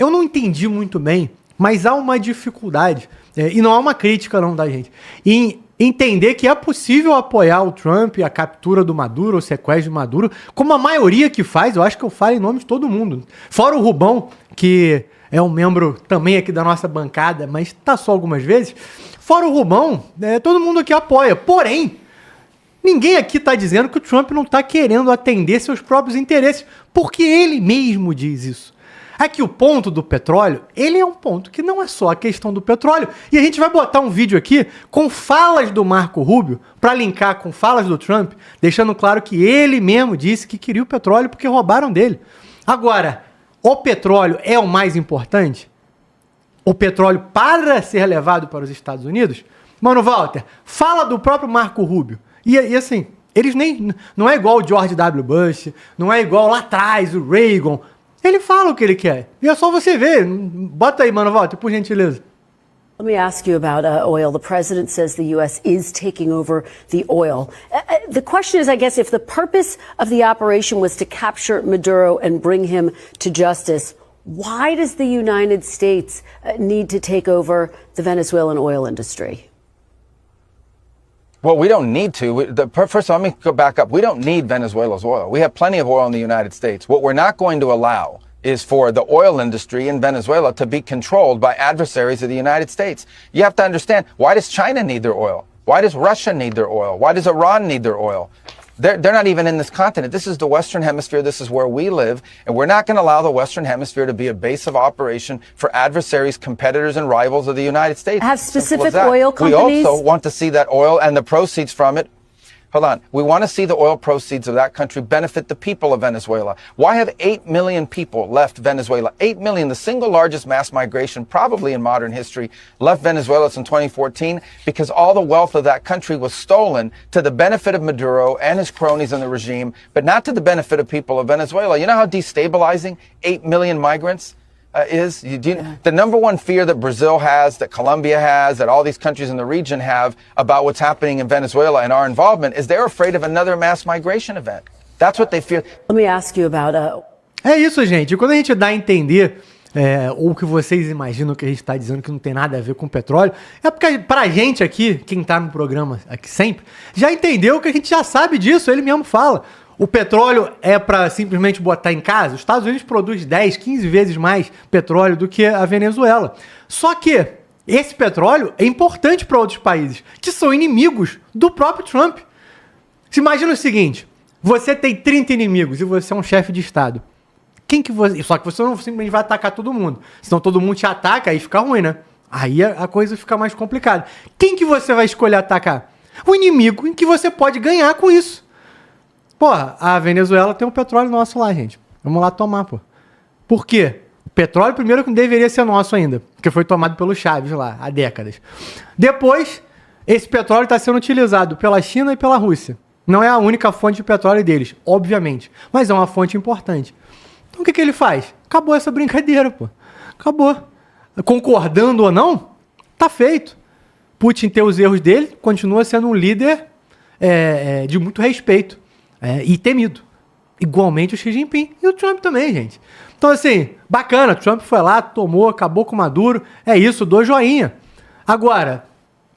eu não entendi muito bem, mas há uma dificuldade, e não há uma crítica não da gente, em entender que é possível apoiar o Trump, a captura do Maduro, o sequestro de Maduro, como a maioria que faz, eu acho que eu falo em nome de todo mundo. Fora o Rubão, que é um membro também aqui da nossa bancada, mas tá só algumas vezes. Fora o Rubão, todo mundo aqui apoia. Porém, ninguém aqui está dizendo que o Trump não está querendo atender seus próprios interesses, porque ele mesmo diz isso. Aqui o ponto do petróleo, ele é um ponto que não é só a questão do petróleo. E a gente vai botar um vídeo aqui com falas do Marco Rubio para linkar com falas do Trump, deixando claro que ele mesmo disse que queria o petróleo porque roubaram dele. Agora, o petróleo é o mais importante? O petróleo para ser levado para os Estados Unidos? Mano, Walter, fala do próprio Marco Rubio. E assim, eles nem... Não é igual o George W. Bush, não é igual lá atrás o Reagan. Ele fala o que ele quer. E é só você ver. Bota aí, Mano Walter, por gentileza. Let me ask you about oil. The president says the U.S. is taking over the oil. The question is, I guess, if the purpose of the operation was to capture Maduro and bring him to justice, why does the United States need to take over the Venezuelan oil industry? Well, we don't need to. First of all, let me go back up. We don't need Venezuela's oil. We have plenty of oil in the United States. What we're not going to allow is for the oil industry in Venezuela to be controlled by adversaries of the United States. You have to understand, why does China need their oil? Why does Russia need their oil? Why does Iran need their oil? They're not even in this continent. This is the Western Hemisphere. This is where we live. And we're not going to allow the Western Hemisphere to be a base of operation for adversaries, competitors, and rivals of the United States. Have specific oil companies? We also want to see that oil and the proceeds from it. Hold on. We want to see the oil proceeds of that country benefit the people of Venezuela. Why have 8 million people left Venezuela? 8 million, the single largest mass migration probably in modern history, left Venezuela in 2014 because all the wealth of that country was stolen to the benefit of Maduro and his cronies in the regime, but not to the benefit of people of Venezuela. You know how destabilizing 8 million migrants is? The number one fear that Brazil has, that Colombia has, that all these countries in the region have about what's happening in Venezuela and our involvement is they're afraid of another mass migration event. That's what they fear. Let me ask you about... É isso, gente. Quando a gente dá a entender, ou que vocês imaginam que a gente está dizendo que não tem nada a ver com petróleo, é porque pra gente aqui, quem tá no programa aqui sempre, já entendeu que a gente já sabe disso, ele mesmo fala. O petróleo é para simplesmente botar em casa? Os Estados Unidos produz 10, 15 vezes mais petróleo do que a Venezuela. Só que esse petróleo é importante para outros países, que são inimigos do próprio Trump. Se imagina o seguinte, você tem 30 inimigos e você é um chefe de Estado. Só que você não simplesmente vai atacar todo mundo. Senão todo mundo te ataca, aí fica ruim, né? Aí a coisa fica mais complicada. Quem que você vai escolher atacar? O inimigo em que você pode ganhar com isso. Porra, a Venezuela tem um petróleo nosso lá, gente. Vamos lá tomar, pô. Por quê? O petróleo, primeiro, que não deveria ser nosso ainda, porque foi tomado pelo Chaves lá, há décadas. Depois, esse petróleo está sendo utilizado pela China e pela Rússia. Não é a única fonte de petróleo deles, obviamente, mas é uma fonte importante. Então o que ele faz? Acabou essa brincadeira, pô. Acabou. Concordando ou não, tá feito. Putin tem os erros dele, continua sendo um líder de muito respeito. E temido. Igualmente o Xi Jinping e o Trump também, gente. Então, assim, bacana. Trump foi lá, tomou, acabou com o Maduro. É isso, dou joinha. Agora,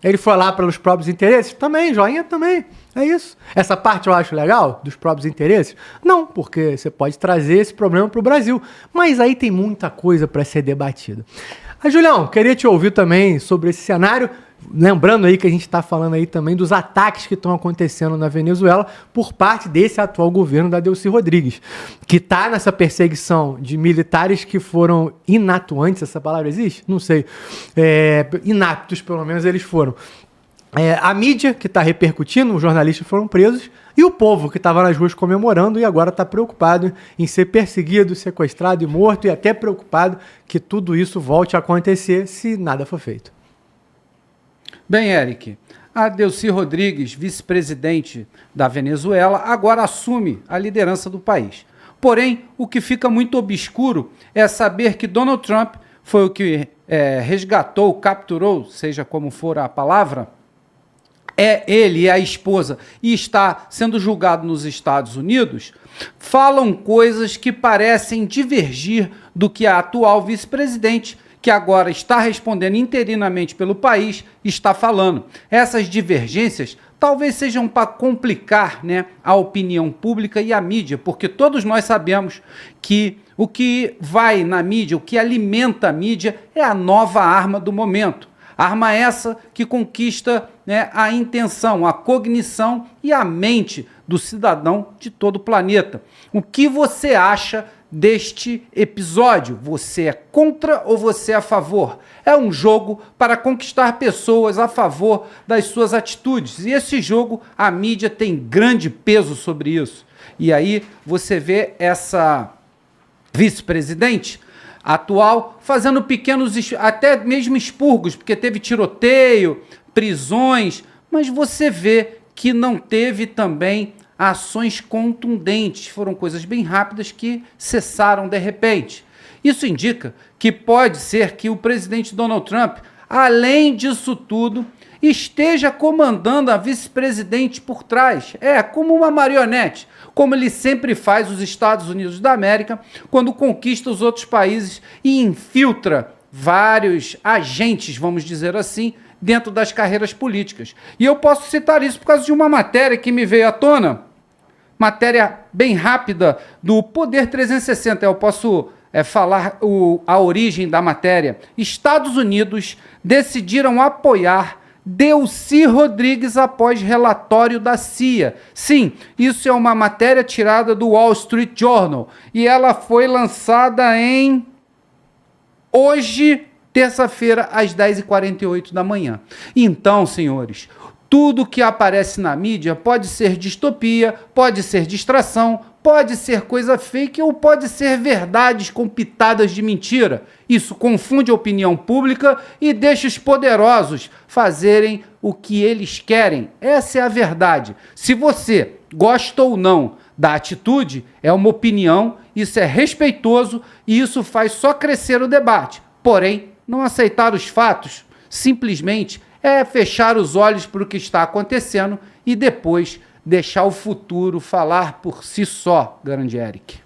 ele foi lá pelos próprios interesses? Também, joinha também. É isso. Essa parte eu acho legal, dos próprios interesses? Não, porque você pode trazer esse problema para o Brasil. Mas aí tem muita coisa para ser debatida. Julião, queria te ouvir também sobre esse cenário. Lembrando aí que a gente está falando aí também dos ataques que estão acontecendo na Venezuela por parte desse atual governo da Delcy Rodrigues, que está nessa perseguição de militares que foram inatuantes, essa palavra existe? Não sei. Inaptos, pelo menos, eles foram. A mídia, que está repercutindo, os jornalistas foram presos, e o povo, que estava nas ruas comemorando e agora está preocupado em ser perseguido, sequestrado e morto, e até preocupado que tudo isso volte a acontecer se nada for feito. Bem, Eric, a Delcy Rodrigues, vice-presidente da Venezuela, agora assume a liderança do país. Porém, o que fica muito obscuro é saber que Donald Trump foi o que resgatou, capturou, seja como for a palavra, ele e a esposa e está sendo julgado nos Estados Unidos, falam coisas que parecem divergir do que a atual vice-presidente, que agora está respondendo interinamente pelo país, está falando. Essas divergências talvez sejam para complicar, né, a opinião pública e a mídia, porque todos nós sabemos que o que vai na mídia, o que alimenta a mídia é a nova arma do momento. Arma essa que conquista, né, a intenção, a cognição e a mente do cidadão de todo o planeta. O que você acha deste episódio? Você é contra ou você é a favor? É um jogo para conquistar pessoas a favor das suas atitudes. E esse jogo, a mídia tem grande peso sobre isso. E aí você vê essa vice-presidente atual fazendo pequenos, até mesmo expurgos, porque teve tiroteio, prisões, mas você vê que não teve também ações contundentes, foram coisas bem rápidas que cessaram de repente. Isso indica que pode ser que o presidente Donald Trump, além disso tudo, esteja comandando a vice-presidente por trás. É como uma marionete, como ele sempre faz os Estados Unidos da América, quando conquista os outros países e infiltra vários agentes, vamos dizer assim, dentro das carreiras políticas. E eu posso citar isso por causa de uma matéria que me veio à tona, matéria bem rápida do Poder 360, eu posso falar a origem da matéria. Estados Unidos decidiram apoiar Delcy Rodrigues após relatório da CIA. Sim, isso é uma matéria tirada do Wall Street Journal e ela foi lançada em hoje, terça-feira, às 10h48 da manhã. Então, senhores, tudo que aparece na mídia pode ser distopia, pode ser distração, pode ser coisa fake ou pode ser verdades com pitadas de mentira. Isso confunde a opinião pública e deixa os poderosos fazerem o que eles querem. Essa é a verdade. Se você gosta ou não da atitude, é uma opinião, isso é respeitoso e isso faz só crescer o debate. Porém, não aceitar os fatos simplesmente é fechar os olhos para o que está acontecendo e depois deixar o futuro falar por si só, grande Eric.